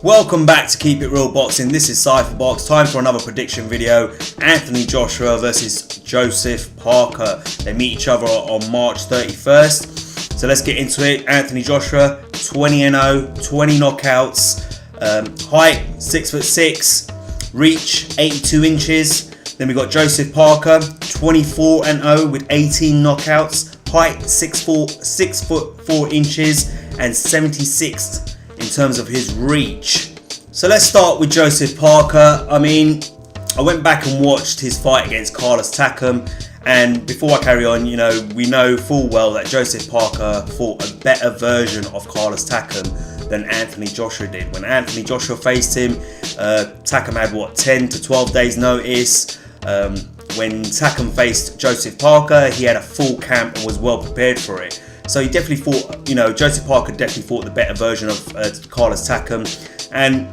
Welcome back to Keep It Real Boxing. This is Cypherbox. Time for another prediction video. Anthony Joshua versus Joseph Parker. They meet each other on March 31st. So let's get into it. Anthony Joshua, 20-0, 20 knockouts. Height, 6'6", reach, 82 inches. Then we got Joseph Parker, 24-0 with 18 knockouts. Height, 6'4", 6'4" and 76th in terms of his reach. So let's start with Joseph Parker. I mean, I went back and watched his fight against Carlos Takam, and before I carry on, we know full well that Joseph Parker fought a better version of Carlos Takam than Anthony Joshua did. When Anthony Joshua faced him, Takam had 10 to 12 days notice. When Takam faced Joseph Parker, he had a full camp and was well prepared for it. So he definitely fought, Joseph Parker definitely fought the better version of Carlos Takam. And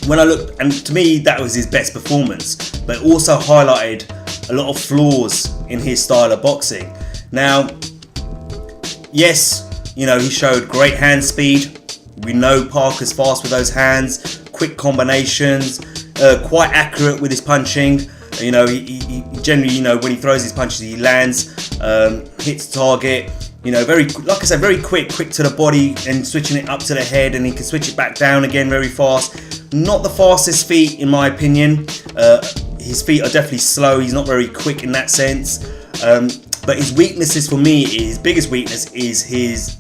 when I looked, and to me, that was his best performance, but it also highlighted a lot of flaws in his style of boxing. Now, yes, he showed great hand speed. We know Parker's fast with those hands, quick combinations, quite accurate with his punching. He generally, when he throws his punches, he lands, hits target. Very, like I said, very quick to the body and switching it up to the head, and he can switch it back down again very fast. Not the fastest feet, in my opinion. His feet are definitely slow. He's not very quick in that sense. But his weaknesses for me, his biggest weakness is his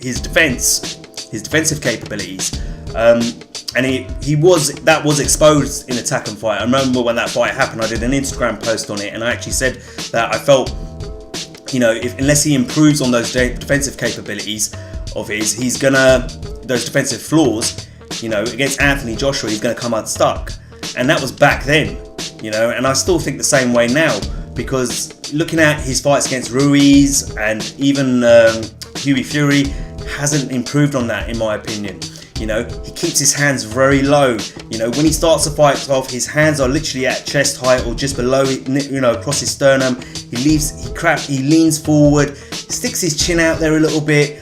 defense, his defensive capabilities. And that was exposed in the Takam fight. I remember when that fight happened, I did an Instagram post on it, and I actually said that I felt, unless he improves on those defensive capabilities of his, those defensive flaws, against Anthony Joshua, he's gonna come unstuck. And that was back then, and I still think the same way now, because looking at his fights against Ruiz and even Hughie Fury, hasn't improved on that, in my opinion. He keeps his hands very low. When he starts the fight off, his hands are literally at chest height or just below it, across his sternum. He leans forward, sticks his chin out there a little bit,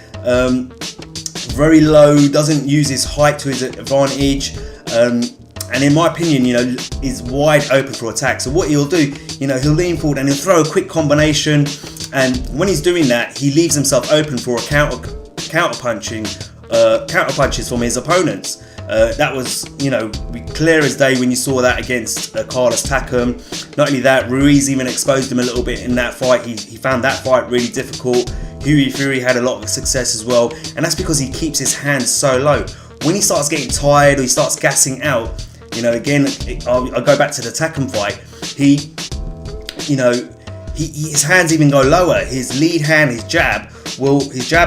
very low, doesn't use his height to his advantage. And in my opinion, is wide open for attack. So what he'll do, he'll lean forward and he'll throw a quick combination. And when he's doing that, he leaves himself open for a counter punches from his opponents. That was, clear as day when you saw that against Carlos Takam. Not only that, Ruiz even exposed him a little bit in that fight. He found that fight really difficult. Hughie Fury had a lot of success as well, and that's because he keeps his hands so low. When he starts getting tired or he starts gassing out, again, I'll go back to the Takam fight. His hands even go lower. His lead hand, his jab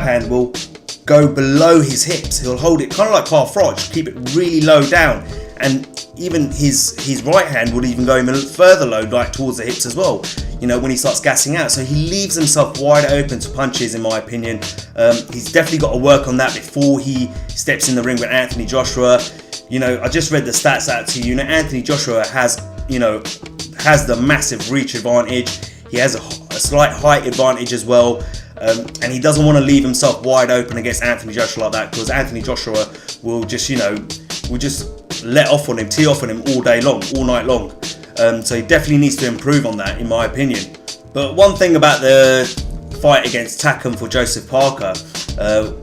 hand will go below his hips. He'll hold it kind of like half Froch, keep it really low down, and even his right hand would even go even further low, like towards the hips as well, when he starts gassing out. So he leaves himself wide open to punches, in my opinion. He's definitely got to work on that before he steps in the ring with Anthony Joshua. I just read the stats out to you. Anthony Joshua has the massive reach advantage. He has a slight height advantage as well. And he doesn't want to leave himself wide open against Anthony Joshua like that, because Anthony Joshua will just, tee off on him all day long, all night long. So he definitely needs to improve on that, in my opinion. But one thing about the fight against Takam for Joseph Parker,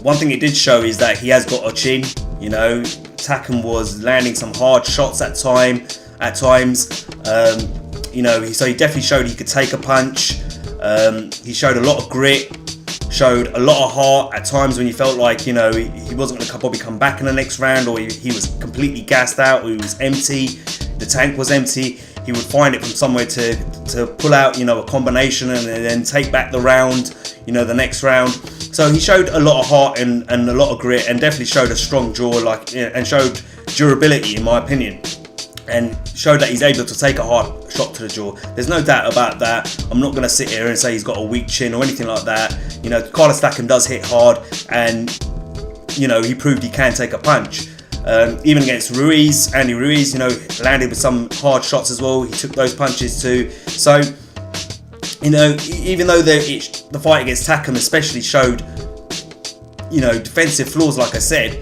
one thing it did show is that he has got a chin. Takam was landing some hard shots at times. So he definitely showed he could take a punch. He showed a lot of grit, showed a lot of heart at times when you felt like, he wasn't going to probably come back in the next round, or he was completely gassed out, or he was empty, the tank was empty. He would find it from somewhere to pull out, a combination and then take back the round, the next round. So he showed a lot of heart and a lot of grit, and definitely showed a strong jaw, and showed durability, in my opinion, and showed that he's able to take a hard shot to the jaw. There's no doubt about that. I'm not going to sit here and say he's got a weak chin or anything like that. Carlos Takam does hit hard, and he proved he can take a punch. Even against Andy Ruiz, landed with some hard shots as well. He took those punches too. So, even though the fight against Takam especially showed, defensive flaws, like I said,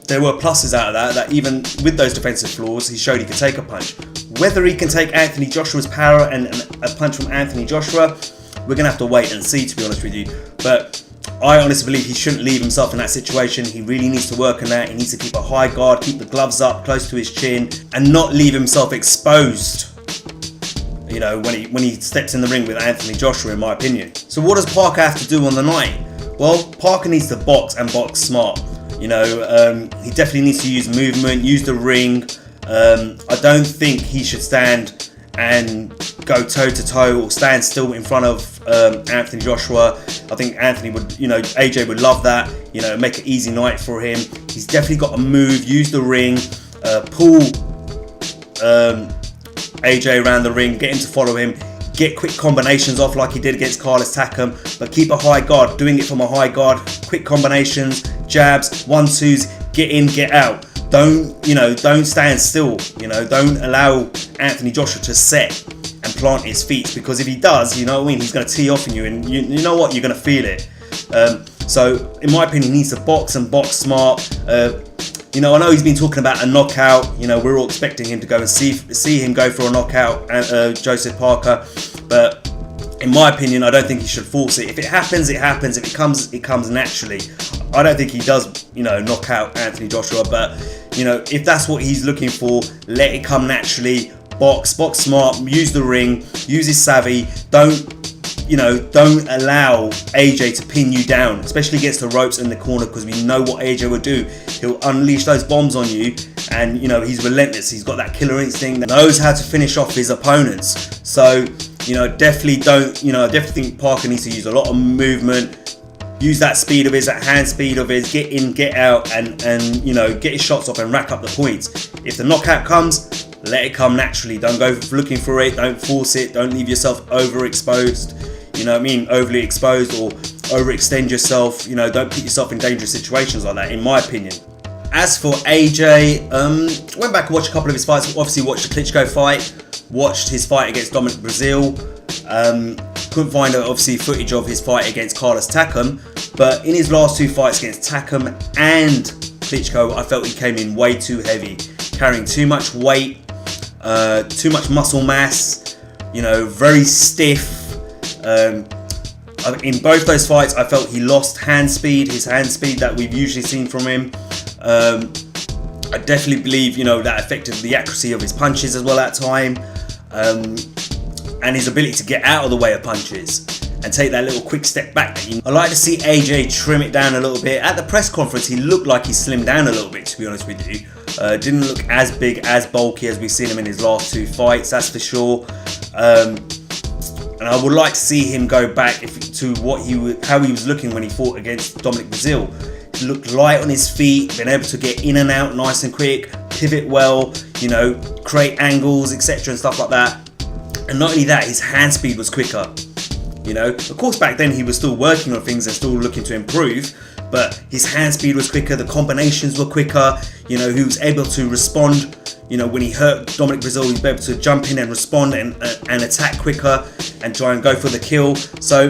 there were pluses out of that, that even with those defensive flaws, he showed he could take a punch. Whether he can take Anthony Joshua's power and a punch from Anthony Joshua, we're going to have to wait and see, to be honest with you. But I honestly believe he shouldn't leave himself in that situation. He really needs to work on that. He needs to keep a high guard, keep the gloves up close to his chin, and not leave himself exposed, you know, when he steps in the ring with Anthony Joshua, in my opinion. So what does Parker have to do on the night? Well, Parker needs to box and box smart. You know, he definitely needs to use movement, use the ring. I don't think he should stand and go toe to toe or stand still in front of Anthony Joshua. I think Anthony would, you know, AJ would love that, you know, make an easy night for him. He's definitely got to move, use the ring, pull AJ around the ring, get him to follow him, get quick combinations off like he did against Carlos Takam, but keep a high guard, doing it from a high guard, quick combinations, jabs, 1-2s, get in, get out. Don't stand still, you know, don't allow Anthony Joshua to set and plant his feet, because if he does, you know what I mean, he's going to tee off on you, and you know what, you're going to feel it. So in my opinion, he needs to box and box smart. You know, I know he's been talking about a knockout. You know, we're all expecting him to go and see him go for a knockout, Joseph Parker. But in my opinion, I don't think he should force it. If it happens, it happens. If it comes, it comes naturally. I don't think he does, you know, knock out Anthony Joshua. But, you know, if that's what he's looking for, let it come naturally. Box smart, use the ring, use his savvy. Don't allow AJ to pin you down, especially against the ropes in the corner, because we know what AJ will do. He'll unleash those bombs on you, and, you know, he's relentless. He's got that killer instinct, that knows how to finish off his opponents. So, you know, I definitely think Parker needs to use a lot of movement, use that speed of his, that hand speed of his, get in, get out, and you know, get his shots off and rack up the points. If the knockout comes, let it come naturally. Don't go looking for it, don't force it, don't leave yourself overexposed, you know what I mean, overly exposed, or overextend yourself. You know, don't put yourself in dangerous situations like that, in my opinion. As for AJ, went back and watched a couple of his fights. Obviously watched the Klitschko fight, watched his fight against Dominic Brazil. Couldn't find obviously footage of his fight against Carlos Takam, but in his last two fights against Takam and Klitschko, I felt he came in way too heavy, carrying too much weight, too much muscle mass, you know, very stiff. In both those fights, I felt he lost his hand speed that we've usually seen from him. I definitely believe, you know, that affected the accuracy of his punches as well at time, and his ability to get out of the way of punches and take that little quick step back. I like to see AJ trim it down a little bit. At the press conference, he looked like he slimmed down a little bit, to be honest with you. Didn't look as big, as bulky as we've seen him in his last two fights, that's for sure. And I would like to see him go back to how he was looking when he fought against Dominic Brazil. He looked light on his feet, been able to get in and out nice and quick, pivot well, you know, create angles, etc. and stuff like that. And not only that, his hand speed was quicker. You know, of course, back then he was still working on things and still looking to improve, but his hand speed was quicker, the combinations were quicker. You know, he was able to respond. You know, when he hurt Dominic Brazil, he was able to jump in and respond and attack quicker and try and go for the kill. So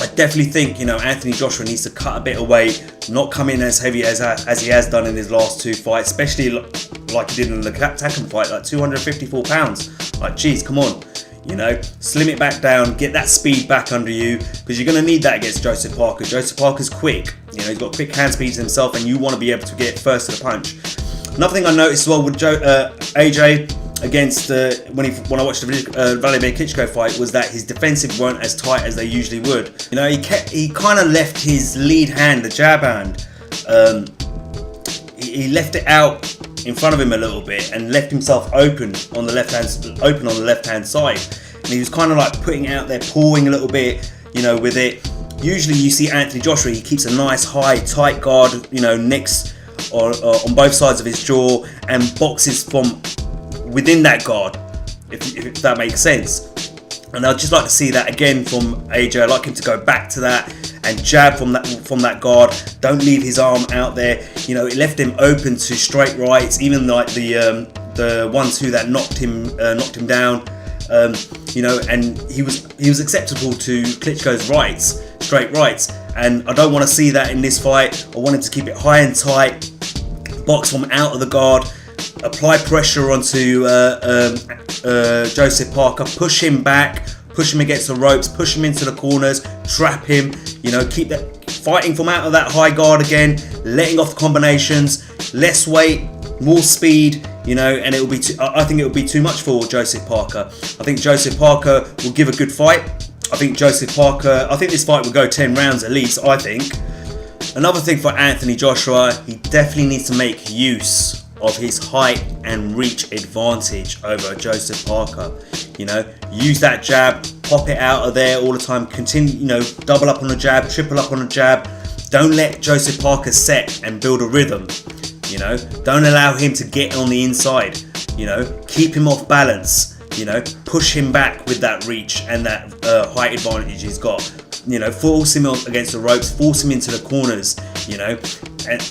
I definitely think, you know, Anthony Joshua needs to cut a bit of weight, not come in as heavy as he has done in his last two fights, especially like he did in the Takam fight, like 254 pounds. Like, geez, come on. You know, slim it back down, get that speed back under you, because you're going to need that against Joseph Parker. Joseph Parker's quick. You know, he's got quick hand speeds himself, and you want to be able to get first to the punch. Another thing I noticed as well with AJ against when I watched the Vladimir Klitschko fight was that his defensive weren't as tight as they usually would. You know, he kind of left his lead hand, the jab hand, he left it out in front of him a little bit and left himself open on the left hand side. And he was kind of like putting it out there, pulling a little bit, you know, with it. Usually you see Anthony Joshua, he keeps a nice high tight guard, you know, next on both sides of his jaw, and boxes from within that guard, if that makes sense. And I'd just like to see that again from AJ. I'd like him to go back to that and jab from that guard. Don't leave his arm out there. You know, it left him open to straight rights, even like the 1-2 that knocked him down. You know, and he was acceptable to Klitschko's rights, straight rights. And I don't want to see that in this fight. I want him to keep it high and tight, box from out of the guard, apply pressure onto Joseph Parker, push him back, push him against the ropes, push him into the corners, trap him, you know, keep that fighting from out of that high guard again, letting off combinations, less weight, more speed, you know, and it will be I think it will be too much for Joseph Parker. I think Joseph Parker will give a good fight. I think this fight will go 10 rounds at least, I think. Another thing for Anthony Joshua, he definitely needs to make use of his height and reach advantage over Joseph Parker. You know, use that jab, pop it out of there all the time, continue, you know, double up on the jab, triple up on the jab. Don't let Joseph Parker set and build a rhythm. You know, don't allow him to get on the inside. You know, keep him off balance. You know, push him back with that reach and that height advantage he's got. You know, force him against the ropes, force him into the corners. You know,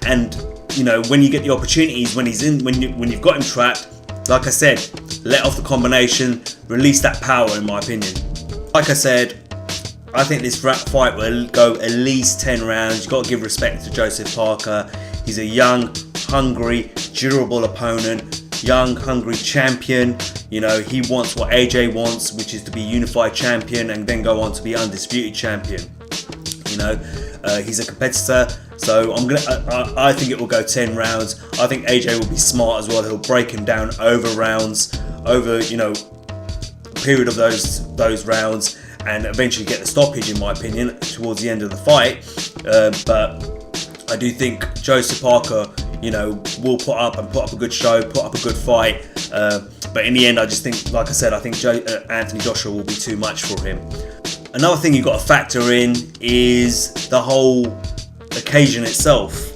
and you know, when you get the opportunities, when you've got him trapped, like I said, let off the combination, release that power, in my opinion. Like I said, I think this fight will go at least 10 rounds. You've got to give respect to Joseph Parker. He's a young, hungry, durable opponent, young, hungry champion. You know, he wants what AJ wants, which is to be unified champion and then go on to be undisputed champion. You know, he's a competitor, so I think it will go 10 rounds. I think AJ will be smart as well. He'll break him down over rounds, over, you know, a period of those rounds, and eventually get the stoppage, in my opinion, towards the end of the fight. But I do think Joseph Parker, you know, will put up a good show, put up a good fight. But in the end, I just think, like I said, I think Anthony Joshua will be too much for him. Another thing you've got to factor in is the whole occasion itself.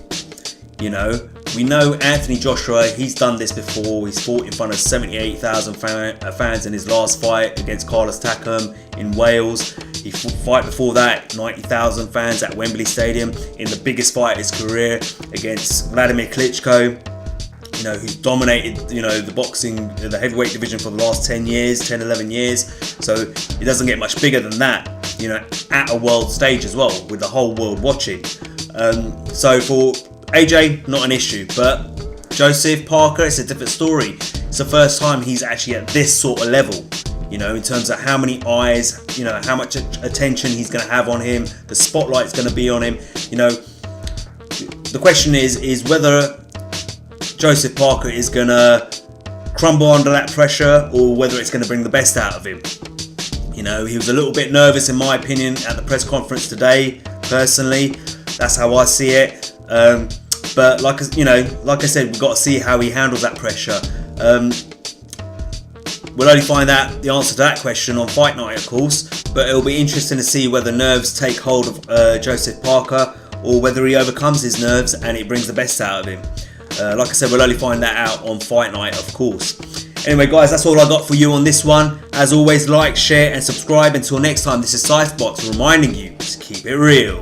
You know, we know Anthony Joshua, he's done this before. He's fought in front of 78,000 fans in his last fight against Carlos Takam in Wales. He fought before that, 90,000 fans at Wembley Stadium in the biggest fight of his career against Vladimir Klitschko. You know, who's dominated, you know, the boxing, the heavyweight division for the last 10, 11 years. So it doesn't get much bigger than that, you know, at a world stage as well, with the whole world watching. So for AJ, not an issue, but Joseph Parker, it's a different story. It's the first time he's actually at this sort of level, you know, in terms of how many eyes, you know, how much attention he's going to have on him, the spotlight's going to be on him. You know, the question is whether Joseph Parker is going to crumble under that pressure or whether it's going to bring the best out of him. You know, he was a little bit nervous, in my opinion, at the press conference today, personally. That's how I see it. But like I said, we've got to see how he handles that pressure. We'll only find out the answer to that question on fight night, of course, but it'll be interesting to see whether nerves take hold of Joseph Parker or whether he overcomes his nerves and it brings the best out of him. Like I said, we'll only find that out on fight night, of course. Anyway, guys, that's all I got for you on this one. As always, like, share and subscribe. Until next time, this is Scythebox reminding you to keep it real.